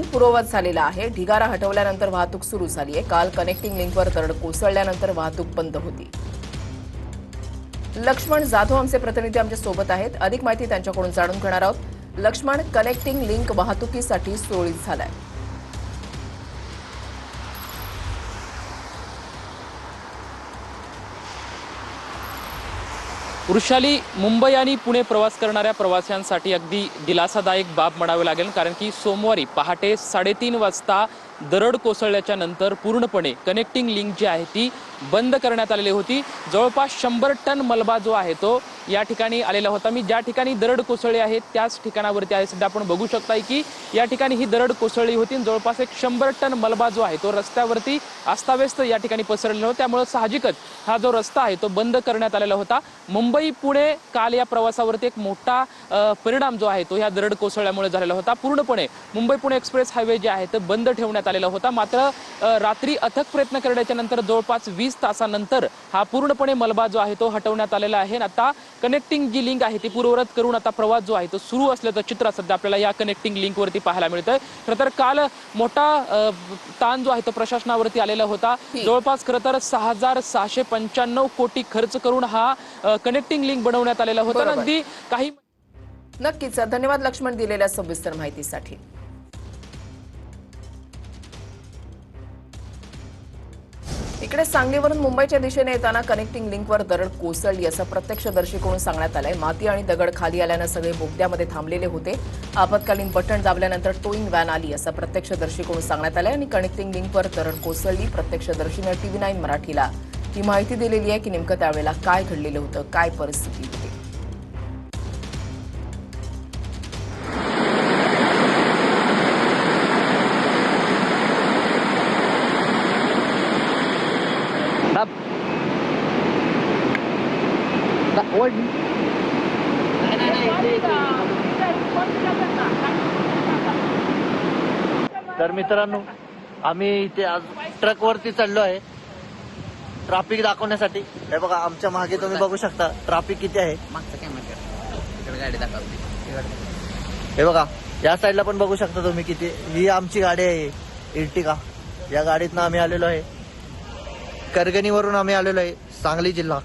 Link पूर्ववत झालेला आहे। ढिगारा हटवल्यानंतर वाहतूक सुरू झाली आहे। काल कनेक्टिंग लिंकवर दरड कोसळल्यानंतर वाहतूक बंद होती। लक्ष्मण जाधव आमचे प्रतिनिधी आमच्या सोबत आहेत। अधिक माहिती त्यांच्याकडून जाणून घेणार आहोत। लक्ष्मण, कनेक्टिंग लिंक वाहतुकीसाठी सुरळीत झालाय। वृषाली, मुंबई आणि पुणे प्रवास करणाऱ्या प्रवाशांसाठी अगदी दिलासादायक बाब म्हणावी लागेल, कारण की सोमवारी पहाटे 3:30 वाजता दरड कोसळल्याच्या नंतर पूर्णपणे कनेक्टिंग लिंक जी आहे ती बंद करण्यात आलेली होती। जवळपास 100 टन मलबा जो आहे तो या ठिकाणी आलेला होता। मी ज्या ठिकाणी दरड कोसळली आहे त्याच ठिकाणावरती आहे। सध्या आपण बघू शकताय की या ठिकाणी ही दरड कोसळली होती। जवळपास 100 टन मलबा जो आहे तो रस्त्यावरती अस्ताव्यस्त या ठिकाणी पसरलेला होता। त्यामुळे साहजिकच हा जो रस्ता आहे तो बंद करण्यात आलेला होता। मुंबई पुणे काल या प्रवासावरती एक मोठा परिणाम जो आहे तो या दरड कोसळल्यामुळे झालेला होता। पूर्णपणे मुंबई पुणे एक्सप्रेस हायवे जे आहे ते बंद ठेवण्यात आलेला होता। मात्र रात्री अथक प्रयत्न करण्याच्या नंतर जवळपास 20 तासानंतर हा पूर्णपणे मलबा जो आहे तो हटवण्यात आलेला आहे। आता कनेक्टिंग जी लिंक आहे ती पूर्ववत करून आता प्रवास जो आहे तो सुरू असल्याचं चित्र सध्या आपल्याला या कनेक्टिंग लिंक वरती पाहायला मिळतंय। खरं तर काल मोठा ताण जो आहे तो प्रशासनावरती आलेला होता। जवळपास खरं तर 6,695 कोटी खर्च करून हा कनेक्टिंग लिंक बनवण्यात आलेला होता। अगदी काही नक्कीच धन्यवाद लक्ष्मण दिलेल्या सविस्तर माहितीसाठी। इकडे सांगलीवरून मुंबईच्या दिशेने येताना कनेक्टिंग लिंकवर दरड कोसळली असं प्रत्यक्षदर्शीकडून सांगण्यात आलंय। माती आणि दगड खाली आल्यानं सगळे बोगद्यामध्ये थांबलेले होते। आपत्कालीन बटन दाबल्यानंतर टोईंग व्हॅन आली असं प्रत्यक्षदर्शीकडून सांगण्यात आलंय आणि कनेक्टिंग लिंकवर दरड कोसळली। प्रत्यक्षदर्शीनं TV9 मराठीला ही माहिती दिलेली आहे की नेमकं त्यावेळेला काय घडलेलं होतं, काय परिस्थिती होती। तर मित्रांनो, आम्ही इथे आज ट्रकवरती चढलो आहे ट्रॅफिक दाखवण्यासाठी। हे बघा, आमच्या मागे तुम्ही बघू शकता ट्रॅफिक किती आहे। हे बघा, या साईडला पण बघू शकता तुम्ही किती। ही आमची गाडी आहे इर्टिगा। या गाडीतनं आम्ही आलेलो आहे, करगणीवरून आम्ही आलेलो आहे, सांगली जिल्हा।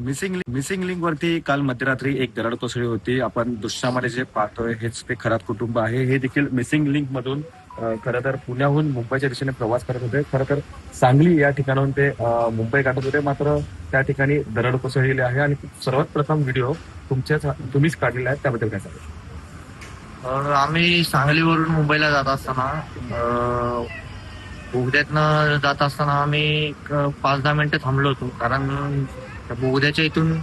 मिसिंग लिंक वरती काल मध्यरात्री एक दरड कोसळली होती। आपण दृश्यामध्ये जे पाहतोय हेच ते खरात कुटुंब आहे। हे देखील मिसिंग लिंक मधून खरं तर पुण्याहून मुंबईच्या दिशेने प्रवास करत होते। खरं तर सांगली या ठिकाणाहून ते मुंबई गाठत होते, मात्र त्या ठिकाणी दरड कोसळलेली आहे। आणि सर्वात प्रथम व्हिडिओ तुम्हीच काढलेला आहे, त्याबद्दल काय सांगाल? आम्ही सांगलीवरून मुंबईला जात असताना बोगद्यातनं जात असताना आम्ही 5-10 मिनिटं थांबलो होतो, कारण बोगद्याच्या इथून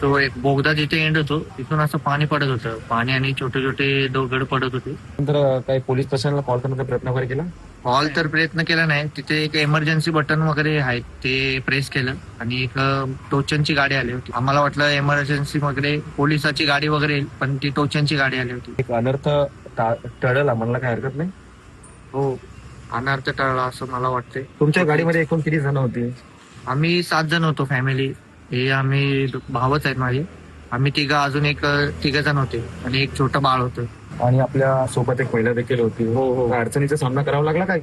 तो एक बोगदा जिथे एंड होतो तिथून असं पाणी पडत होतं, पाणी आणि छोटे छोटे दगड पडत होते। नंतर काही पोलीस स्टेशनला कॉल करण्याचा प्रयत्न वगैरे केला? कॉल तर प्रयत्न केला नाही। तिथे एक इमर्जन्सी बटन वगैरे आहेत ते प्रेस केलं आणि एक टोचनची गाडी आली होती। आम्हाला वाटलं इमर्जन्सी वगैरे पोलिसाची गाडी वगैरे येईल, पण ती टोचनची गाडी आली होती। एक अनर्थ टळला म्हणला काय हरकत नाही? हो, अनर्थ टळला असं मला वाटतंय। तुमच्या गाडीमध्ये एकूण किती जण होती? आम्ही 7 जण होतो फॅमिली। हे आम्ही भावच आहेत माझे। आम्ही अजून एक 3 जण होते आणि एक छोटं बाळ होतं। आणि आपल्या सोबत एक महिला देखील होती। हो, अडचणीचा सामना करावा लागला काय?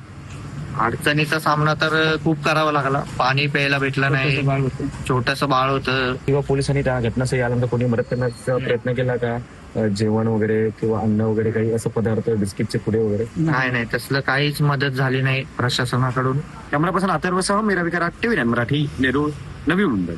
अडचणीचा सामना तर खूप करावा लागला। पाणी प्यायला भेटलं नाही, छोटंसं बाळ होतं। किंवा पोलिसांनी त्या घटनास्थळी आल्यानंतर कोणी मदत करण्याचा प्रयत्न केला का? जेवण वगैरे किंवा अन्न वगैरे काही असं पदार्थ, बिस्किटचे पुडे वगैरे? नाही, तसलं काहीच मदत झाली नाही प्रशासनाकडून। कॅमेरापासून अथर्वसह मीरा विकार, TV9 मराठी, नेरूळ, नवी मुंबई।